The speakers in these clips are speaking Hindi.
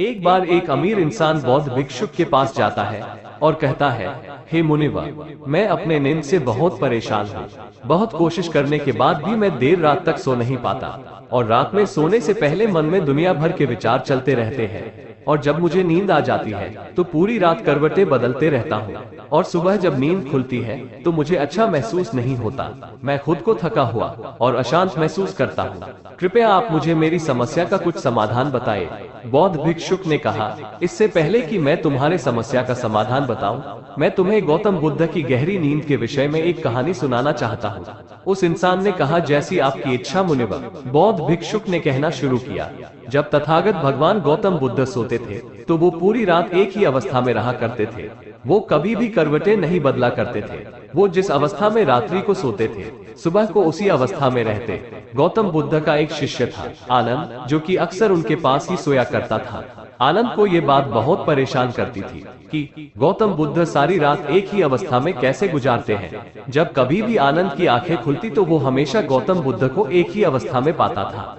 एक बार एक अमीर इंसान बौद्ध भिक्षुक के पास जाता है और कहता है, हे मुनिवर, मैं अपने नींद से बहुत परेशान हूँ। बहुत कोशिश करने के बाद भी मैं देर रात तक सो नहीं पाता और रात में सोने से पहले मन में दुनिया भर के विचार चलते रहते हैं और जब मुझे नींद आ जाती है तो पूरी रात करवटें बदलते रहता हूँ और सुबह जब नींद खुलती है तो मुझे अच्छा महसूस नहीं होता। मैं खुद को थका हुआ और अशांत महसूस करता हूँ। कृपया आप मुझे मेरी समस्या का कुछ समाधान बताएं। बौद्ध भिक्षुक ने कहा, इससे पहले कि मैं तुम्हारे समस्या का समाधान बताऊं, मैं तुम्हें गौतम बुद्ध की गहरी नींद के विषय में एक कहानी सुनाना चाहता हूँ। उस इंसान ने कहा, जैसी आपकी इच्छा मुनिवर। बौद्ध भिक्षुक ने कहना शुरू किया, जब तथागत भगवान गौतम बुद्ध सोते थे तो वो पूरी रात एक ही अवस्था में रहा करते थे। वो कभी भी करवटें नहीं बदला करते थे। वो जिस अवस्था में रात्रि को सोते थे सुबह को उसी अवस्था में रहते। गौतम बुद्ध का एक शिष्य था आनंद, जो कि अक्सर उनके पास ही सोया करता था। आनंद को ये बात बहुत परेशान करती थी कि गौतम बुद्ध सारी रात एक ही अवस्था में कैसे गुजारते हैं। जब कभी भी आनंद की आंखें खुलती तो वो हमेशा गौतम बुद्ध को एक ही अवस्था में पाता था।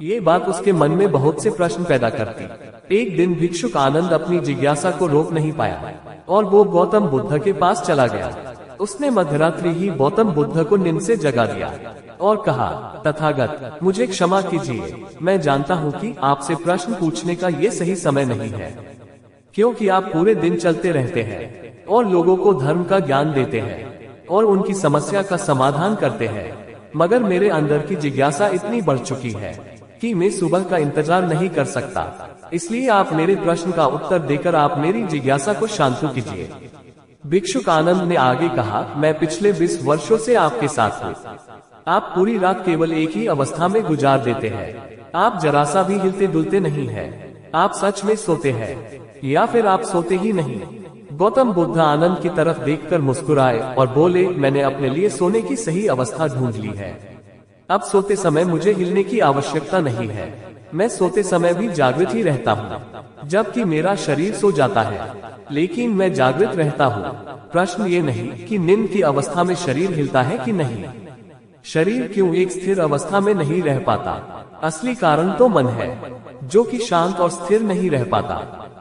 ये बात उसके मन में बहुत से प्रश्न पैदा करती। एक दिन भिक्षुक आनंद अपनी जिज्ञासा को रोक नहीं पाया और वो गौतम बुद्ध के पास चला गया। उसने मध्यरात्रि ही गौतम बुद्ध को नींद से जगा दिया और कहा, तथागत, मुझे क्षमा कीजिए। मैं जानता हूँ कि आपसे प्रश्न पूछने का ये सही समय नहीं है, क्योंकि आप पूरे दिन चलते रहते हैं और लोगों को धर्म का ज्ञान देते हैं और उनकी समस्या का समाधान करते हैं। मगर मेरे अंदर की जिज्ञासा इतनी बढ़ चुकी है कि मैं सुबह का इंतजार नहीं कर सकता। इसलिए आप मेरे प्रश्न का उत्तर देकर आप मेरी जिज्ञासा को शांत कीजिए। भिक्षुक आनंद ने आगे कहा, मैं पिछले 20 वर्षों से आपके साथ हूँ। आप पूरी रात केवल एक ही अवस्था में गुजार देते हैं। आप जरा सा भी हिलते डुलते नहीं हैं। आप सच में सोते हैं या फिर आप सोते ही नहीं। गौतम बुद्ध आनंद की तरफ देखकर मुस्कुराए और बोले, मैंने अपने लिए सोने की सही अवस्था ढूंढ ली है। अब सोते समय मुझे हिलने की आवश्यकता नहीं है। मैं सोते समय भी जागृत ही रहता हूँ, जबकि मेरा शरीर सो जाता है, लेकिन मैं जागृत रहता हूँ। प्रश्न ये नहीं कि नींद की अवस्था में शरीर हिलता है कि नहीं। शरीर क्यों एक स्थिर अवस्था में नहीं रह पाता? असली कारण तो मन है, जो कि शांत और स्थिर नहीं रह पाता।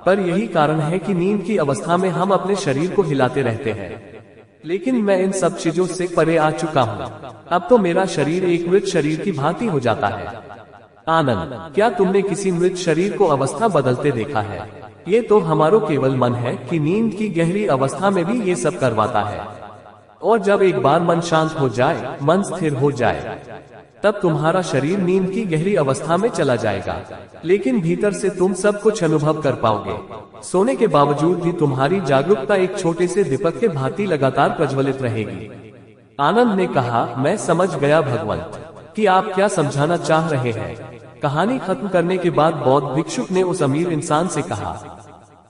पर यही कारण है कि नींद की अवस्था में हम अपने शरीर को हिलाते रहते हैं। लेकिन मैं इन सब चीजों से परे आ चुका हूँ। अब तो मेरा शरीर एक मृत शरीर की भांति हो जाता है। आनंद, क्या तुमने किसी मृत शरीर को अवस्था बदलते देखा है? ये तो हमारो केवल मन है कि नींद की गहरी अवस्था में भी ये सब करवाता है। और जब एक बार मन शांत हो जाए, मन स्थिर हो जाए, तब तुम्हारा शरीर नींद की गहरी अवस्था में चला जाएगा। लेकिन भीतर से तुम सब कुछ अनुभव कर पाओगे। सोने के बावजूद भी तुम्हारी जागरूकता एक छोटे से दीपक के भांति लगातार प्रज्वलित रहेगी। आनंद ने कहा, मैं समझ गया भगवंत कि आप क्या समझाना चाह रहे हैं। कहानी खत्म करने के बाद बौद्ध भिक्षुक ने उस अमीर इंसान से कहा,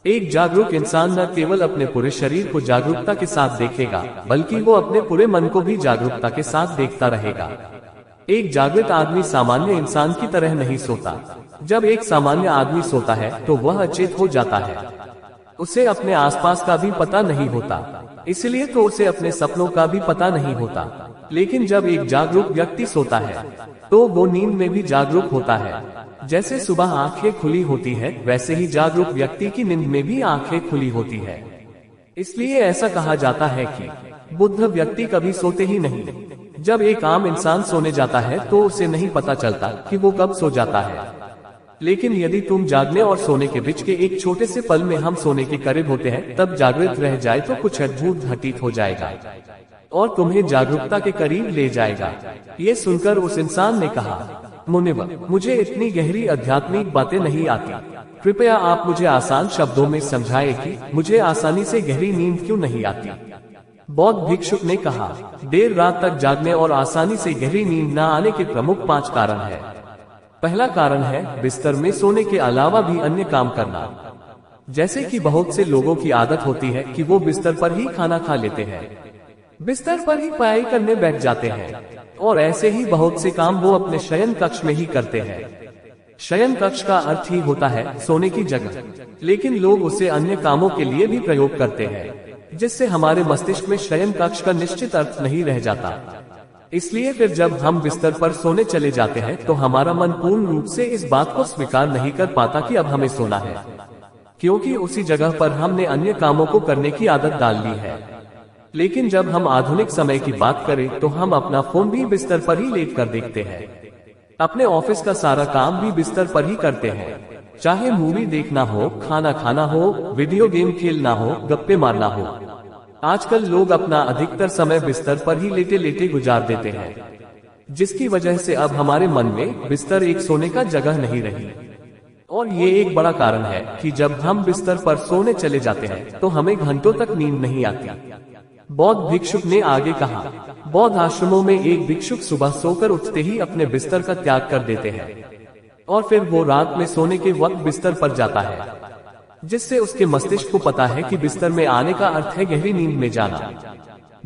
एक जागरूक इंसान न केवल अपने पूरे शरीर को जागरूकता के साथ देखेगा, बल्कि वो अपने पूरे मन को भी जागरूकता के साथ देखता रहेगा। एक जागृत आदमी सामान्य इंसान की तरह नहीं सोता। जब एक सामान्य आदमी सोता है तो वह अचेत हो जाता है। उसे अपने आसपास का भी पता नहीं होता, इसलिए तो उसे अपने सपनों का भी पता नहीं होता। लेकिन जब एक जागरूक व्यक्ति सोता है तो वो नींद में भी जागरूक होता है। जैसे सुबह आंखें खुली होती है, वैसे ही जागरूक व्यक्ति की नींद में भी आंखें खुली होती है। इसलिए ऐसा कहा जाता है कि बुद्ध व्यक्ति कभी सोते ही नहीं। जब एक आम इंसान सोने जाता है तो उसे नहीं पता चलता कि वो कब सो जाता है। लेकिन यदि तुम जागने और सोने के बीच के एक छोटे से पल में हम सोने के करीब होते हैं, तब जागृत रह जाए तो कुछ अद्भुत घटित हो जाएगा और तुम्हें जागरूकता के करीब ले जाएगा। ये सुनकर उस इंसान ने कहा, मुनिवर, मुझे इतनी गहरी आध्यात्मिक बातें नहीं आती। कृपया आप मुझे आसान शब्दों में समझाएं कि मुझे आसानी से गहरी नींद क्यों नहीं आती। बौद्ध भिक्षुक ने कहा, देर रात तक जागने और आसानी से गहरी नींद न आने के प्रमुख 5 कारण हैं। पहला कारण है बिस्तर में सोने के अलावा भी अन्य काम करना। जैसे कि बहुत से लोगों की आदत होती है कि वो बिस्तर पर ही खाना खा लेते हैं, बिस्तर पर ही पढ़ाई करने बैठ जाते हैं और ऐसे ही बहुत से काम वो अपने शयन कक्ष में ही करते हैं। शयन कक्ष का अर्थ ही होता है सोने की जगह, लेकिन लोग उसे अन्य कामों के लिए भी प्रयोग करते हैं, जिससे हमारे मस्तिष्क में शयन कक्ष का निश्चित अर्थ नहीं रह जाता। इसलिए फिर जब हम बिस्तर पर सोने चले जाते हैं तो हमारा मन पूर्ण रूप से इस बात को स्वीकार नहीं कर पाता कि अब हमें सोना है, क्योंकि उसी जगह पर हमने अन्य कामों को करने की आदत डाल ली है। लेकिन जब हम आधुनिक समय की बात करें तो हम अपना फोन भी बिस्तर पर ही लेट कर देखते हैं। अपने ऑफिस का सारा काम भी बिस्तर पर ही करते हैं, चाहे मूवी देखना हो, खाना खाना हो, वीडियो गेम खेलना हो, गप्पे मारना हो। आजकल लोग अपना अधिकतर समय बिस्तर पर ही लेटे लेटे गुजार देते हैं, जिसकी वजह से अब हमारे मन में बिस्तर एक सोने का जगह नहीं रही। और ये एक बड़ा कारण है कि जब हम बिस्तर पर सोने चले जाते हैं तो हमें घंटों तक नींद नहीं आती। बौद्ध भिक्षुक ने आगे कहा, बौद्ध आश्रमों में एक भिक्षुक सुबह सोकर उठते ही अपने बिस्तर का त्याग कर देते हैं और फिर वो रात में सोने के वक्त बिस्तर पर जाता है, जिससे उसके मस्तिष्क को पता है कि बिस्तर में आने का अर्थ है गहरी नींद में जाना।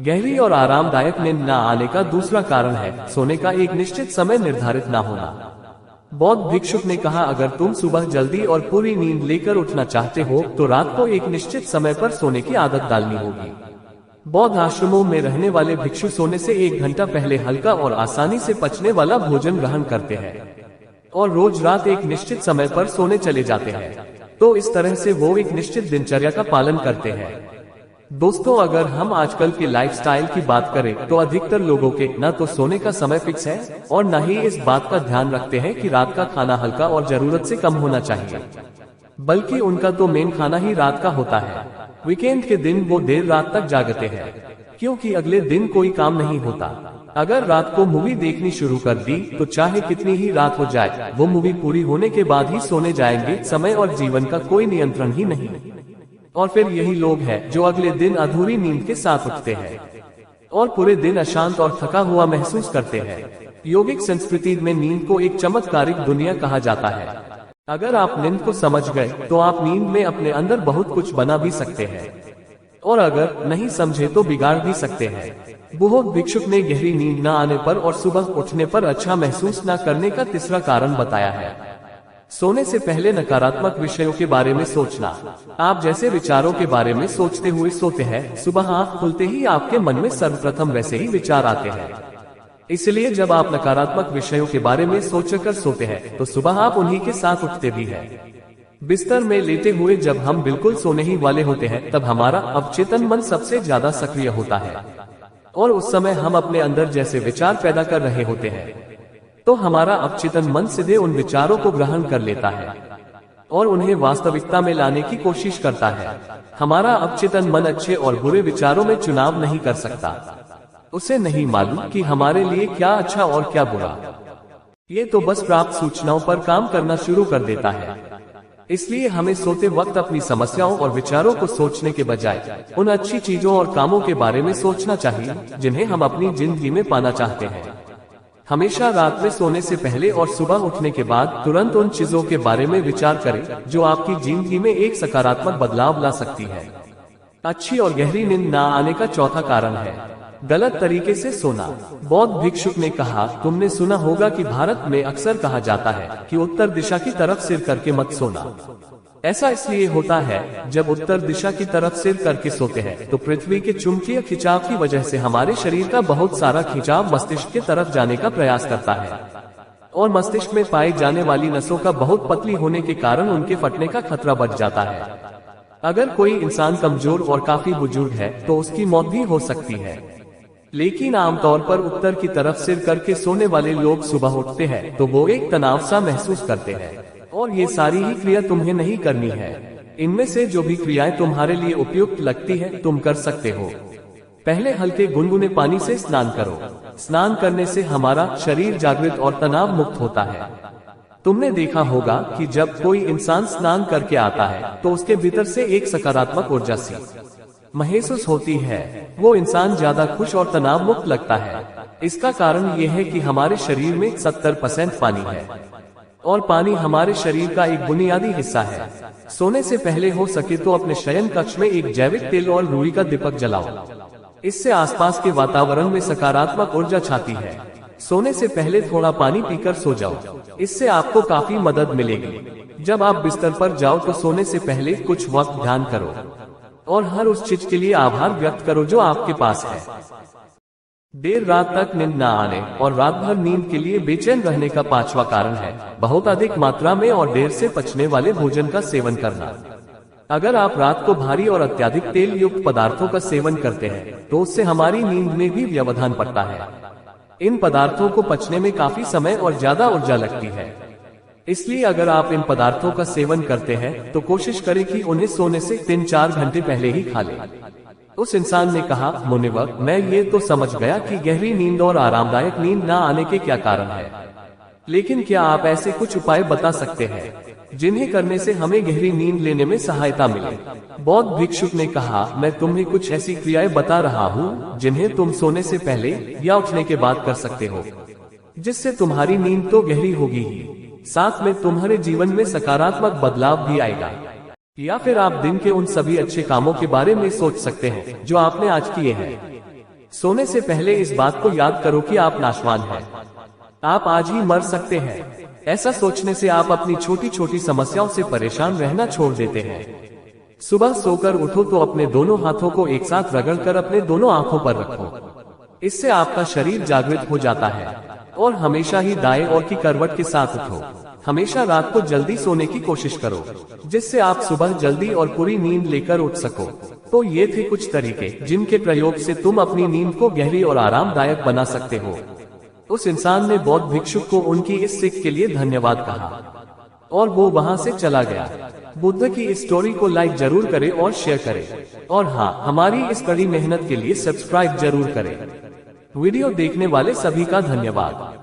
गहरी और आरामदायक नींद न आने का दूसरा कारण है सोने का एक निश्चित समय निर्धारित न होना। बौद्ध भिक्षुक ने कहा, अगर तुम सुबह जल्दी और पूरी नींद लेकर उठना चाहते हो तो रात को एक निश्चित समय पर सोने की आदत डालनी होगी। बौद्ध आश्रमों में रहने वाले भिक्षु सोने से 1 घंटा पहले हल्का और आसानी से पचने वाला भोजन ग्रहण करते हैं और रोज रात एक निश्चित समय पर सोने चले जाते हैं। तो इस तरह से वो एक निश्चित दिनचर्या का पालन करते हैं। दोस्तों, अगर हम आजकल के लाइफस्टाइल की बात करें तो अधिकतर लोगों के न तो सोने का समय फिक्स है और न ही इस बात का ध्यान रखते हैं कि रात का खाना हल्का और जरूरत से कम होना चाहिए, बल्कि उनका तो मेन खाना ही रात का होता है। वीकेंड के दिन वो देर रात तक जागते हैं, क्योंकि अगले दिन कोई काम नहीं होता। अगर रात को मूवी देखनी शुरू कर दी तो चाहे कितनी ही रात हो जाए, वो मूवी पूरी होने के बाद ही सोने जाएंगे। समय और जीवन का कोई नियंत्रण ही नहीं। और फिर यही लोग हैं जो अगले दिन अधूरी नींद के साथ उठते हैं और पूरे दिन अशांत और थका हुआ महसूस करते हैं। योगिक संस्कृति में नींद को एक चमत्कारिक दुनिया कहा जाता है। अगर आप नींद को समझ गए तो आप नींद में अपने अंदर बहुत कुछ बना भी सकते हैं और अगर नहीं समझे तो बिगाड़ भी सकते हैं। बौद्ध भिक्षुक ने गहरी नींद न आने पर और सुबह उठने पर अच्छा महसूस न करने का तीसरा कारण बताया है, सोने से पहले नकारात्मक विषयों के बारे में सोचना। आप जैसे विचारों के बारे में सोचते हुए सोते हैं, सुबह आँख खुलते ही आपके मन में सर्वप्रथम वैसे ही विचार आते हैं। इसलिए जब आप नकारात्मक विषयों के बारे में सोचकर सोते हैं तो सुबह आप उन्हीं के साथ उठते भी हैं। बिस्तर में लेटे हुए जब हम बिल्कुल सोने ही वाले होते हैं तब हमारा अवचेतन मन सबसे ज्यादा सक्रिय होता है और उस समय हम अपने अंदर जैसे विचार पैदा कर रहे होते हैं तो हमारा अवचेतन मन सीधे उन विचारों को ग्रहण कर लेता है और उन्हें वास्तविकता में लाने की कोशिश करता है। हमारा अवचेतन मन अच्छे और बुरे विचारों में चुनाव नहीं कर सकता। उसे नहीं मालूम कि हमारे लिए क्या अच्छा और क्या बुरा। ये तो बस प्राप्त सूचनाओं पर काम करना शुरू कर देता है। इसलिए हमें सोते वक्त अपनी समस्याओं और विचारों को सोचने के बजाय उन अच्छी चीजों और कामों के बारे में सोचना चाहिए जिन्हें हम अपनी जिंदगी में पाना चाहते हैं। हमेशा रात में सोने से पहले और सुबह उठने के बाद तुरंत उन चीजों के बारे में विचार करें जो आपकी जिंदगी में एक सकारात्मक बदलाव ला सकती है। अच्छी और गहरी नींद न आने का चौथा कारण है गलत तरीके से सोना। बौद्ध भिक्षुक ने कहा, तुमने सुना होगा कि भारत में अक्सर कहा जाता है कि उत्तर दिशा की तरफ सिर करके मत सोना। ऐसा इसलिए होता है जब उत्तर दिशा की तरफ सिर करके सोते हैं तो पृथ्वी के चुंबकीय खिंचाव की वजह से हमारे शरीर का बहुत सारा खिंचाव मस्तिष्क की तरफ जाने का प्रयास करता है और मस्तिष्क में पाई जाने वाली नसों का बहुत पतली होने के कारण उनके फटने का खतरा बढ़ जाता है। अगर कोई इंसान कमजोर और काफी बुजुर्ग है तो उसकी मौत भी हो सकती है। लेकिन आमतौर पर उत्तर की तरफ सिर करके सोने वाले लोग सुबह उठते हैं तो वो एक तनाव सा महसूस करते हैं और ये सारी ही क्रिया तुम्हें नहीं करनी है। इनमें से जो भी क्रियाएं तुम्हारे लिए उपयुक्त लगती है तुम कर सकते हो। पहले हल्के गुनगुने पानी से स्नान करो। स्नान करने से हमारा शरीर जागृत और तनाव मुक्त होता है। तुमने देखा होगा कि जब कोई इंसान स्नान करके आता है तो उसके भीतर से एक सकारात्मक ऊर्जा सी महसूस होती है। वो इंसान ज्यादा खुश और तनाव मुक्त लगता है। इसका कारण ये है कि हमारे शरीर में 70% पानी है और पानी हमारे शरीर का एक बुनियादी हिस्सा है। सोने से पहले हो सके तो अपने शयन कक्ष में एक जैविक तेल और रुई का दीपक जलाओ। इससे आसपास के वातावरण में सकारात्मक ऊर्जा छाती है। सोने से पहले थोड़ा पानी पीकर सो जाओ, इससे आपको काफी मदद मिलेगी। जब आप बिस्तर पर जाओ तो सोने से पहले कुछ वक्त ध्यान करो और हर उस चीज के लिए आभार व्यक्त करो जो आपके पास है। देर रात तक नींद न आने और रात भर नींद के लिए बेचैन रहने का पांचवा कारण है बहुत अधिक मात्रा में और देर से पचने वाले भोजन का सेवन करना। अगर आप रात को भारी और अत्यधिक तेल युक्त पदार्थों का सेवन करते हैं तो उससे हमारी नींद में भी व्यवधान पड़ता है। इन पदार्थों को पचने में काफी समय और ज्यादा ऊर्जा लगती है, इसलिए अगर आप इन पदार्थों का सेवन करते हैं तो कोशिश करें कि उन्हें सोने से 3-4 घंटे पहले ही खा लें। उस इंसान ने कहा, मुनिवर, मैं ये तो समझ गया कि गहरी नींद और आरामदायक नींद न आने के क्या कारण है, लेकिन क्या आप ऐसे कुछ उपाय बता सकते हैं जिन्हें करने से हमें गहरी नींद लेने में सहायता मिले? बौद्ध भिक्षुक ने कहा, मैं तुम्हें कुछ ऐसी क्रियाएं बता रहा हूँ जिन्हें तुम सोने से पहले या उठने के बाद कर सकते हो, जिससे तुम्हारी नींद तो गहरी होगी ही, साथ में तुम्हारे जीवन में सकारात्मक बदलाव भी आएगा। या फिर आप दिन के उन सभी अच्छे कामों के बारे में सोच सकते हैं जो आपने आज किए हैं। सोने से पहले इस बात को याद करो कि आप नाशवान हैं, आप आज ही मर सकते हैं। ऐसा सोचने से आप अपनी छोटी छोटी समस्याओं से परेशान रहना छोड़ देते हैं। सुबह सोकर उठो तो अपने दोनों हाथों को एक साथ रगड़कर अपने दोनों आंखों पर रखो, इससे आपका शरीर जागृत हो जाता है। और हमेशा ही दाएं ओर की करवट के साथ उठो। हमेशा रात को जल्दी सोने की कोशिश करो, जिससे आप सुबह जल्दी और पूरी नींद लेकर उठ सको। तो ये थे कुछ तरीके जिनके प्रयोग से तुम अपनी नींद को गहरी और आरामदायक बना सकते हो। उस इंसान ने बौद्ध भिक्षुक को उनकी इस सीख के लिए धन्यवाद कहा और वो वहां से चला गया। बुद्ध की इस स्टोरी को लाइक जरूर करें और शेयर करें, और हाँ, हमारी इस कड़ी मेहनत के लिए सब्सक्राइब जरूर करें। वीडियो देखने वाले सभी का धन्यवाद।